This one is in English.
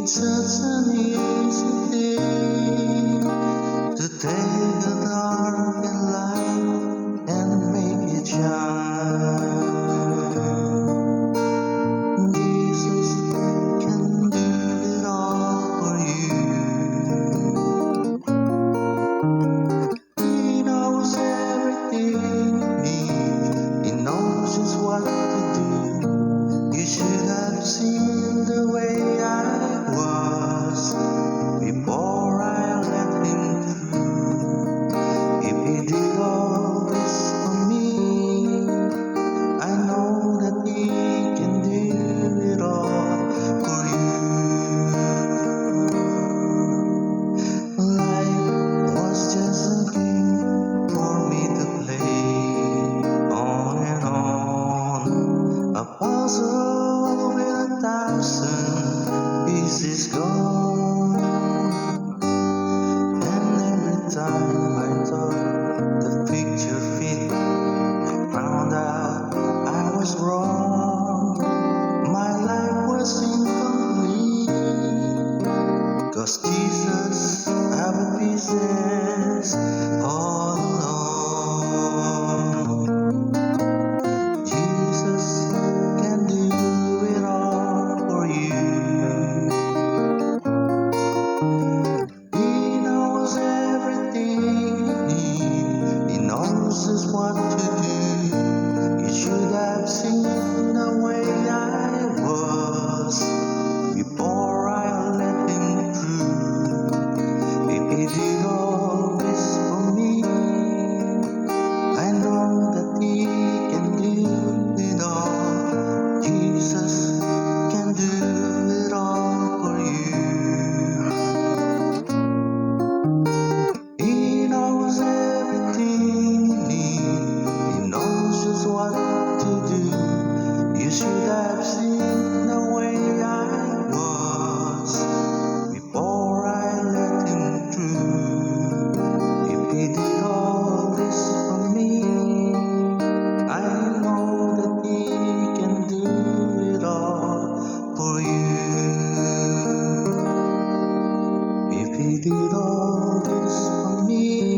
It's such an easy thing to take a dark and light and make it shine. Jesus can do it all for you. He knows everything you need. He knows just what to do. You should have seen the way I was before I let him through. If he did all this for me, I know that he can do it all for you. Life was just a game for me to play on and on, a puzzle with 1,000 pieces gone. And every time I thought the picture fit, I found out I was wrong. My life was incomplete, 'cause Jesus have a pieces all along. Jesus can do it all for you. He knows everything you need. He knows just what to do. You should have seen the way I was before I let him through. If he did all this for me, I know that he can do it all. Jesus can do it all for you. He knows everything you need. He knows just what to do. You should have seen the way I was before I let him through. If he did all this for me, I know that he can do it all for you. If he did all this for me,